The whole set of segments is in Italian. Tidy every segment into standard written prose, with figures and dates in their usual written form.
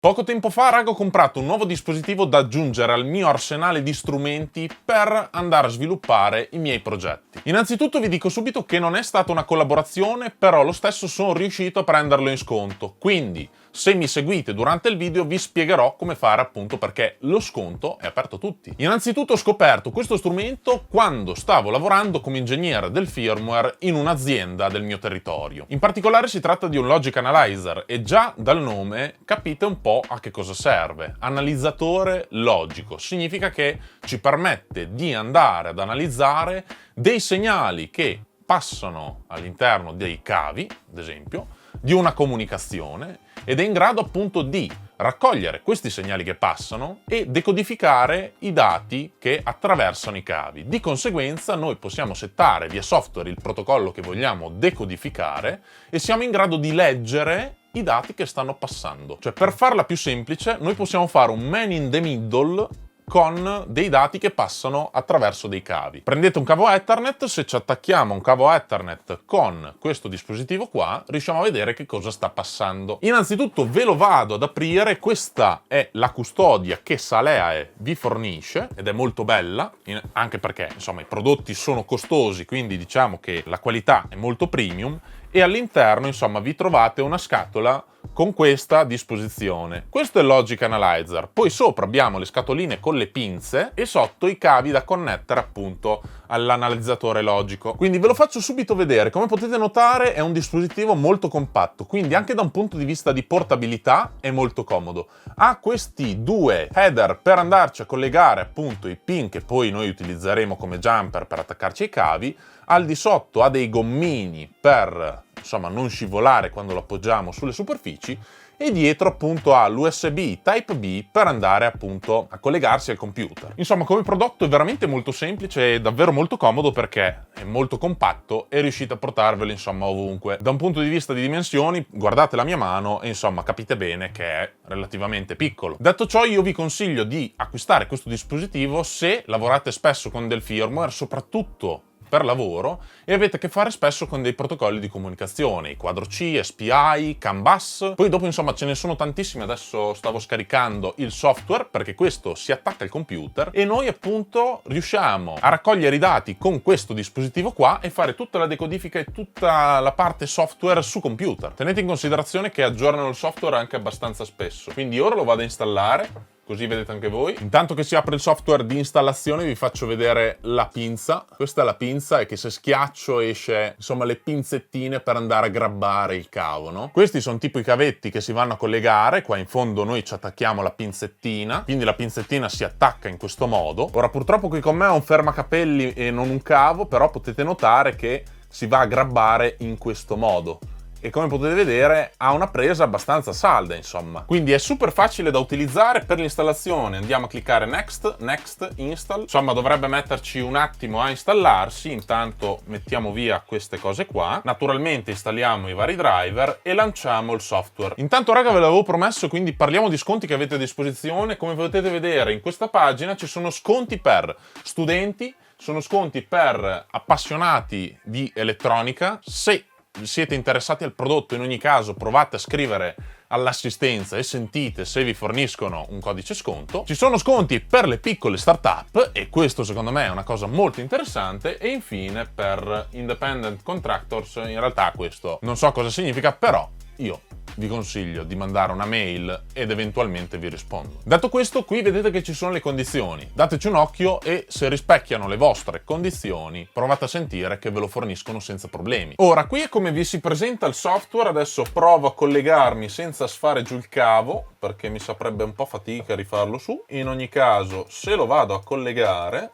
Poco tempo fa, raga, ho comprato un nuovo dispositivo da aggiungere al mio arsenale di strumenti per andare a sviluppare i miei progetti. Innanzitutto vi dico subito che non è stata una collaborazione, però lo stesso sono riuscito a prenderlo in sconto. Quindi, se mi seguite durante il video, vi spiegherò come fare, appunto, perché lo sconto è aperto a tutti. Innanzitutto ho scoperto questo strumento quando stavo lavorando come ingegnere del firmware in un'azienda del mio territorio. In particolare si tratta di un Logic Analyzer e già dal nome capite un po' a che cosa serve. Analizzatore logico significa che ci permette di andare ad analizzare dei segnali che passano all'interno dei cavi, ad esempio, di una comunicazione, ed è in grado appunto di raccogliere questi segnali che passano e decodificare i dati che attraversano i cavi. Di conseguenza noi possiamo settare via software il protocollo che vogliamo decodificare e siamo in grado di leggere i dati che stanno passando. Cioè, per farla più semplice, noi possiamo fare un man in the middle con dei dati che passano attraverso dei cavi. Prendete un cavo Ethernet, se ci attacchiamo a un cavo Ethernet con questo dispositivo qua, riusciamo a vedere che cosa sta passando. Innanzitutto ve lo vado ad aprire, questa è la custodia che Saleae vi fornisce ed è molto bella, anche perché insomma i prodotti sono costosi, quindi diciamo che la qualità è molto premium, e all'interno insomma vi trovate una scatola con questa disposizione. Questo è il Logic Analyzer, poi sopra abbiamo le scatoline con le pinze e sotto i cavi da connettere appunto all'analizzatore logico. Quindi ve lo faccio subito vedere. Come potete notare è un dispositivo molto compatto, quindi anche da un punto di vista di portabilità è molto comodo. Ha questi due header per andarci a collegare appunto i pin che poi noi utilizzeremo come jumper per attaccarci ai cavi. Al di sotto ha dei gommini per insomma non scivolare quando lo appoggiamo sulle superfici, e dietro appunto ha l'USB Type B per andare appunto a collegarsi al computer. Insomma, come prodotto è veramente molto semplice e davvero molto comodo perché è molto compatto e riuscite a portarvelo insomma ovunque. Da un punto di vista di dimensioni, guardate la mia mano e insomma capite bene che è relativamente piccolo. Detto ciò, io vi consiglio di acquistare questo dispositivo se lavorate spesso con del firmware, soprattutto per lavoro, e avete a che fare spesso con dei protocolli di comunicazione, i quadro C, SPI, CAN bus. Poi dopo insomma ce ne sono tantissimi, adesso stavo scaricando il software perché questo si attacca al computer e noi appunto riusciamo a raccogliere i dati con questo dispositivo qua e fare tutta la decodifica e tutta la parte software su computer. Tenete in considerazione che aggiornano il software anche abbastanza spesso, quindi ora lo vado a installare, così vedete anche voi. Intanto che si apre il software di installazione vi faccio vedere la pinza. Questa è la pinza e che se schiaccio esce insomma le pinzettine per andare a grabbare il cavo, no? Questi sono tipo i cavetti che si vanno a collegare. Qua in fondo noi ci attacchiamo la pinzettina, quindi la pinzettina si attacca in questo modo. Ora purtroppo qui con me ho un fermacapelli e non un cavo, però potete notare che si va a grabbare in questo modo. E come potete vedere ha una presa abbastanza salda, insomma. Quindi è super facile da utilizzare. Per l'installazione andiamo a cliccare Next, Next, Install. Insomma dovrebbe metterci un attimo a installarsi, intanto mettiamo via queste cose qua. Naturalmente installiamo i vari driver e lanciamo il software. Intanto raga ve l'avevo promesso, quindi parliamo di sconti che avete a disposizione. Come potete vedere in questa pagina ci sono sconti per studenti, sono sconti per appassionati di elettronica. Se siete interessati al prodotto, in ogni caso provate a scrivere all'assistenza e sentite se vi forniscono un codice sconto. Ci sono sconti per le piccole startup e questo secondo me è una cosa molto interessante, e infine per independent contractors. In realtà questo non so cosa significa, però io vi consiglio di mandare una mail ed eventualmente vi rispondo. Detto questo, qui vedete che ci sono le condizioni. Dateci un occhio e se rispecchiano le vostre condizioni provate a sentire che ve lo forniscono senza problemi. Ora, qui è come vi si presenta il software. Adesso provo a collegarmi senza sfare giù il cavo perché mi saprebbe un po' fatica rifarlo su. In ogni caso, se lo vado a collegare,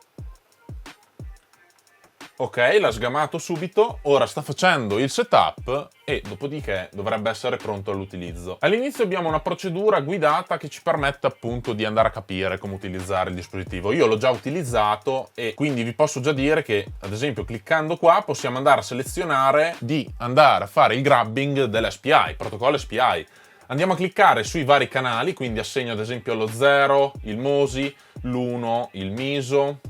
ok, l'ha sgamato subito, ora sta facendo il setup e dopodiché dovrebbe essere pronto all'utilizzo. All'inizio abbiamo una procedura guidata che ci permette appunto di andare a capire come utilizzare il dispositivo. Io l'ho già utilizzato e quindi vi posso già dire che, ad esempio, cliccando qua possiamo andare a selezionare di andare a fare il grabbing dell'SPI, protocollo SPI. Andiamo a cliccare sui vari canali, quindi assegno ad esempio allo 0, il MOSI, l'1, il MISO,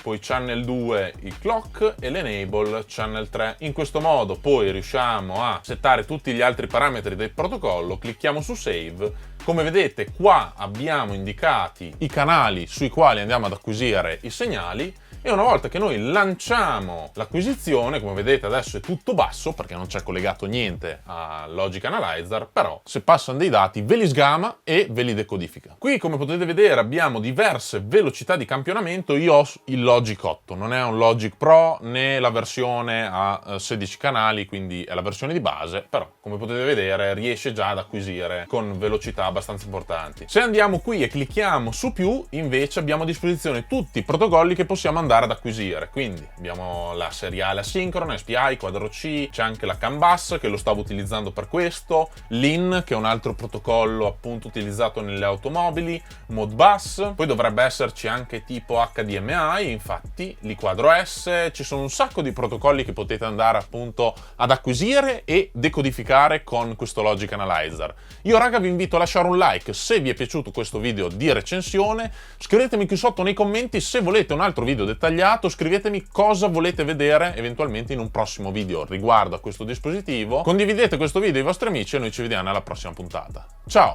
poi channel 2 il clock e l'enable channel 3. In questo modo poi riusciamo a settare tutti gli altri parametri del protocollo, clicchiamo su save. Come vedete qua abbiamo indicati i canali sui quali andiamo ad acquisire i segnali e una volta che noi lanciamo l'acquisizione, come vedete adesso è tutto basso perché non c'è collegato niente a Logic Analyzer, però se passano dei dati ve li sgama e ve li decodifica. Qui come potete vedere abbiamo diverse velocità di campionamento. Io ho il Logic 8, non è un Logic Pro né la versione a 16 canali, quindi è la versione di base, però come potete vedere riesce già ad acquisire con velocità abbastanza importanti. Se andiamo qui e clicchiamo su più, invece abbiamo a disposizione tutti i protocolli che possiamo andare ad acquisire, quindi abbiamo la seriale asincrona, SPI, quadro C, c'è anche la CAN bus che lo stavo utilizzando per questo, LIN che è un altro protocollo appunto utilizzato nelle automobili, Modbus, poi dovrebbe esserci anche tipo HDMI, infatti l'I-Quadro S, ci sono un sacco di protocolli che potete andare appunto ad acquisire e decodificare con questo Logic Analyzer. Io raga vi invito a lasciare un like se vi è piaciuto questo video di recensione, scrivetemi qui sotto nei commenti se volete un altro video dettagliato, scrivetemi cosa volete vedere eventualmente in un prossimo video riguardo a questo dispositivo, condividete questo video ai vostri amici e noi ci vediamo alla prossima puntata. Ciao!